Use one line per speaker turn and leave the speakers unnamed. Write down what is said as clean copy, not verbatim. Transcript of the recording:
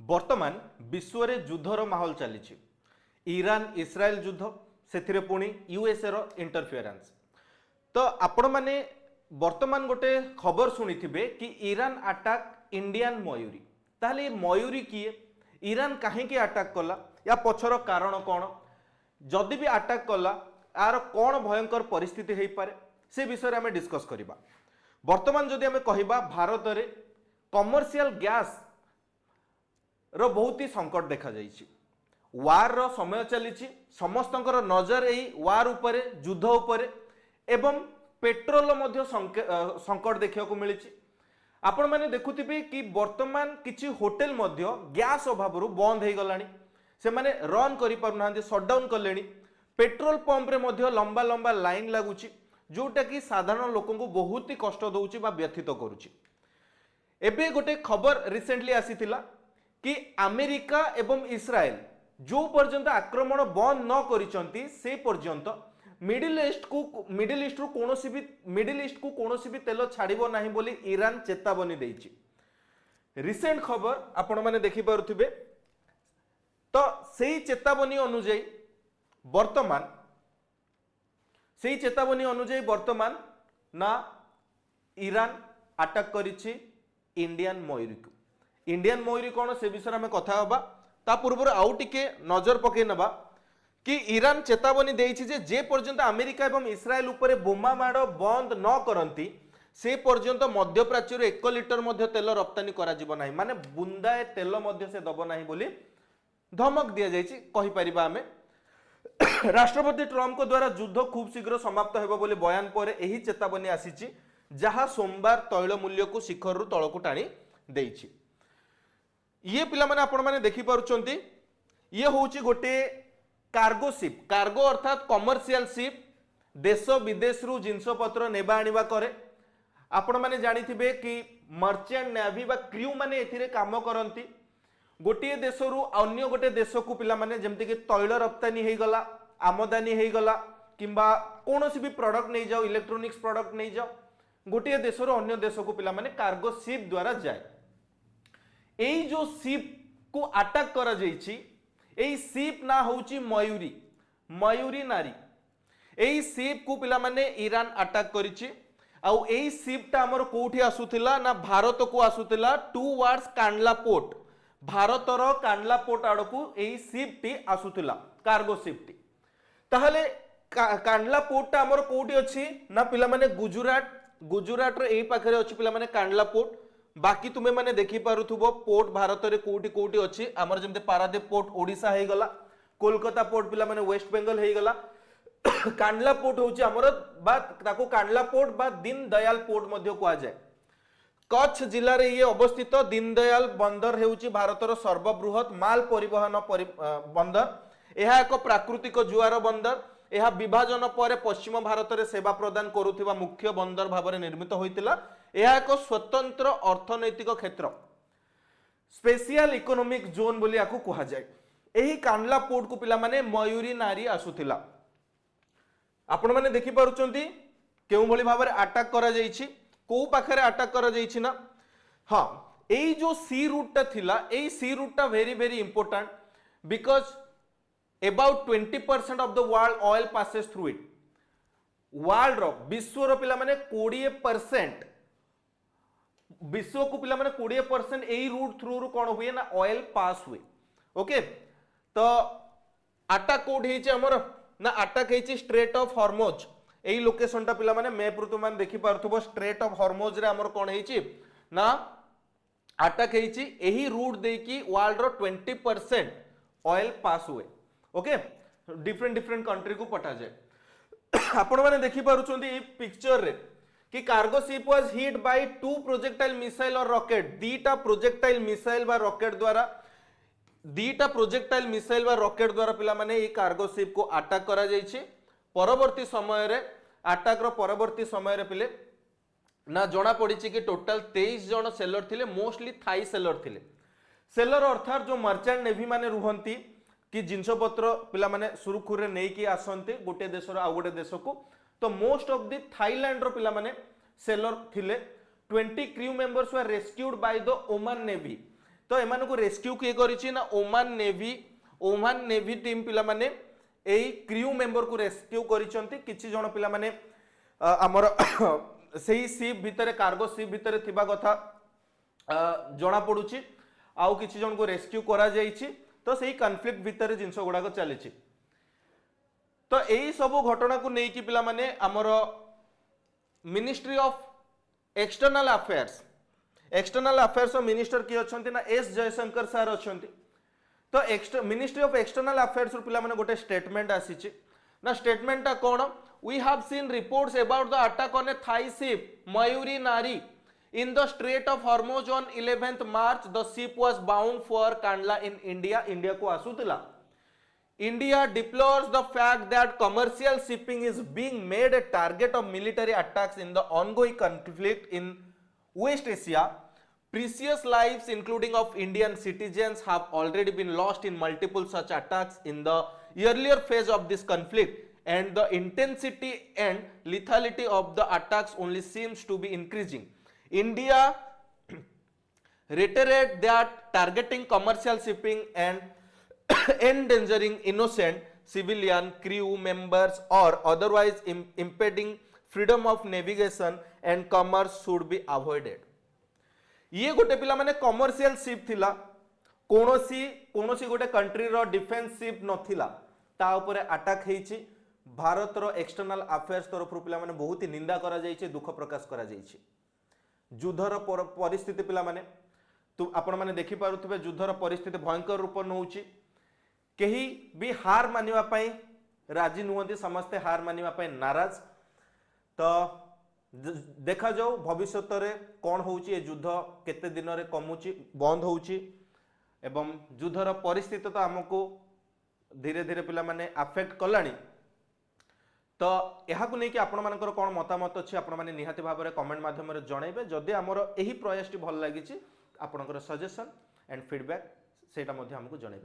वर्तमान विश्व रे युद्धर माहौल चली ईरान इस्राएल युद्ध से पुणी यूएसए रो इंटरफेरेंस। तो आपण माने वर्तमान गोटे खबर शुणी थे कि ईरान अटैक इंडियन मयूरी। ताहले ये मयूरी किए, ईरान कहीं अटैक कला, या पछर कारण कौन, जदि भी अटैक कला यार कौन भयंकर परिस्थिति हो पारे से विषय में डिस्कस करबा। वर्तमान जदि आम कहिबा भारत में कमर्शियल गैस रो बहुत ही संकट देखा जाइछि। वार रो समय चली, समस्तंकर नजर यही वार उपरे, युद्ध उपरे एवं पेट्रोल मध्य संकट देखा मिली। आपण माने देखुथिबे कि वर्तमान किछि होटेल मध्य गैस अभाव बंद हो गलानी, से माने रन करि पारुना, शटडाउन कलेनी। पेट्रोल पंप रे मध्य लंबा लंबा लाइन लागुची, जोटा कि साधारण लोकन को बहुत ही कष्ट दउची बा व्यथित करूची। एबे गोटे खबर रिसेंटली आसीथिला कि अमेरिका एवं इस्राएल जो पर्यंत आक्रमण बंद न करिसंती से पर्यंत मिडिल ईस्ट को कोनोसी भी तेल छाड़िबो नाही बोली ईरान चेतावनी देइछि। रिसेंट खबर आपण माने देखि पारुथिबे। तो सेही चेतावनी वर्तमान ना ईरान अटैक करिछि इंडियन मयूरी को। इंडियन मयूरी कौन से विषय में कथा होबा। ता पूर्व आउ टिके नजर पकई नबा कि ईरान चेतावनी देइछि जे पर्यंत अमेरिका एवं इस्राएल उपरे बोमा माड़ बंद न करंती से पर्यंत मध्यप्राच्य 1 लिटर मध्य तेल रप्तानी करा जिवो नाही, माने बुंदाए तेल मध्य से दबो नाही बोली धमक दिया जाइछि कहि परिबा। आमे राष्ट्रपति ट्रम्प को द्वारा युद्ध खूब शीघ्र समाप्त हेबो बोली बयान पर एही चेतावनी आसीछि, जहा सोमवार तैल मूल्य को शिखर रु तळकु टाणी देइछि। ये पिला माने आपण माने देखि पारुचंती, ये होउछि गोटे कार्गो शिप। कार्गो अर्थात कमर्शियल शिप, देश विदेश रु जिंस पत्र नेबा आनिबा करे। आपण माने जानिथिबे कि मर्चेंट नेवी बा क्रू माने एथिरे काम करंती। गोटे देश रु अन्य गोटे देश को पिला माने जेमति कि तैल रप्तानी हेई गला, आमदानी हेई गला, किंबा कोनोसी भी प्रोडक्ट नहीं जाओ, इलेक्ट्रॉनिक्स प्रोडक्ट नहीं जाओ, गोटे देश रु अन्य देश को पिला माने कार्गो शिप द्वारा जाए। एई जो शिप को अटैक करा जाइछि, एई शिप ना होउछि मयूरी, मयूरी नारी। एई शिप को पिला माने ईरान अटैक करिछि। आउ एई शिप ता हमर कोठी आसुथिला ना भारत को आसुथिला टुवर्ड्स कांडला पोर्ट। भारतर कांडला पोर्ट आड़कू एई शिप टी आसुथिला, कार्गो शिप टी। ताहले कांडला पोर्ट ता हमर कोठी अछि ना पिला माने गुजरात रे एई पाखरे अछि पिला माने कांडला पोर्ट। बाकी तुम्हें माने देखि पारुथुबो पोर्ट भारत रे कोठी कोठी अछि। हमर जेमते पारादीप पोर्ट ओडिशा हे गला, कोलकाता पोर्ट पिला माने वेस्ट बेंगल हे गला। कांडला पोर्ट होछि हमर बा ताको कांडला पोर्ट बा दीन दयाल पोर्ट मध्ये कुआ जाय। कच्छ जिल्ला रे ये अवस्थित दीन दयाल बंदर हेउछि भारतर सर्वबृहत माल परिवहन बंदर। एहा एक प्राकृतिक जुआर बंदर। एहा विभाजन पर पश्चिम भारत रे सेवा प्रदान करुथिबा मुख्य बंदर भाବରେ निर्मित होइतिला। एहा एक स्वतंत्र अर्थनैतिक क्षेत्र, स्पेशल इकोनॉमिक जोन बोली आकु कहा जाय। एही कांडला पोर्ट को पिला माने मयूरी नारी आसुथिला। आपण माने देखि पारुचंती केउ भली भाବରେ अटैक करा जाइछि, को पाखरे अटैक करा जाइछि ना। हां, एई जो सी रूट ता थिला, एई सी रूट ता very very important because about 20% of the world oil passes through it. World रो विश्व रो पिला माने 20%, विश्व को पिला माने 20% एई रूट थ्रू रु कोन हुए ना ऑयल पास हुए। ओके, तो अटैक कोड हेछि हमर ना, अटैक हेछि स्ट्रेट ऑफ हॉर्मुज। एई लोकेशन ता पिला माने मैप रु तुमान देखि पारथुबो, स्ट्रेट ऑफ हॉर्मुज रे हमर कोन हेछि ना अटैक हेछि। एही रूट दे कि वर्ल्ड रो 20% ऑयल पास हुए। ओके, डिफरेंट कंट्री को पठा जाए। आपण माने देखि पारुचंदी ए पिक्चर रे कि cargo ship was hit by 2 projectile missile और रॉकेट। दीटा प्रोजेक्टाइल मिसाइल बा रॉकेट द्वारा पिला माने ए कार्गो शिप को अटैक करा जाइछि। परवर्ती समय रे अटैक रो परवर्ती समय रे पिले ना जणा पड़िछि कि टोटल 23 जण सेलर थिले, मोस्टली थाई सेलर थिले। सेलर अर्थात जो मर्चेंट नेवी माने रुहंती कि जिनस पत्र पिला माने सुरखुरे नै कि आसंते गोटे देश रो आ गोटे देश को। तो मोस्ट ऑफ द थाईलैंड रो पिला माने सेलर थिले। 20 crew members were rescued by the Oman navy. तो एमान को रेस्क्यू किए करिछि ना ओमान नेवी टीम पिला माने एई क्रू मेंबर को रेस्क्यू करिसंती किछि जण पिला माने हमर सेही शिप भितरे कार्गो शिप भितरे थिबा कथा जणा पडुछि आउ किछि जण को रेस्क्यू करा जाइछि तो सेही कॉन्फ्लिक्ट भितरे जिंस गुडा को चलिछि तो एई सब घटना को नेकी पिला माने हमर ministry of external affairs minister किए अछंती ना एस जयशंकर सर अछंती तो मिनिस्ट्री ऑफ एक्सटर्नल अफेयर्स पिला माने गोटे स्टेटमेंट आसीछि ना स्टेटमेंट टा कोन we have seen reports about the attack on a Thai ship Mayuree Naree in the Strait of Hormuz on 11th March. The ship was bound for Kandla in India को आसुतिला India deplores the fact that commercial shipping is being made a target of military attacks in the ongoing conflict in West Asia. Precious lives, including of Indian citizens, have already been lost in multiple such attacks in the earlier phase of this conflict, and the intensity and lethality of the attacks only seems to be increasing. India reiterate that targeting commercial shipping and endangering innocent civilian crew members or otherwise impeding freedom of navigation and commerce should be avoided. ये गोटे पिला माने commercial ship थिला कोनोसी गोटे country रो defence ship नथिला ता ऊपर attack हेछि Bharat रो external affairs तरफ पिला माने बहुत ही निंदा करा जाइछि दुख प्रकाश करा जाइछि युद्धर परिस्थिति पिला माने तो आपण माने देखि पारुथबे युद्धर परिस्थिति भयंकर रूप नउछि केही भी हार मानिवा पई राजी नुहंती समस्ते हार मानिवा पई नाराज तो देखा जाऊ भविष्यत रे कोन होउछि ए युद्ध केते दिन रे कमुछि बंद होउछि एवं युद्धर परिस्थिति तो हमको धीरे धीरे पिला माने अफेक्ट कलानी तो यहाँ को लेकिन आपण मानकर कौन मतामत अच्छी आपण माने निहाती भाव में कमेंट माध्यम जनइबे जदि आमर यही प्रयास भल लगी आपणकर सजेशन एंड फीडबैक सेटा हमको जनइबे।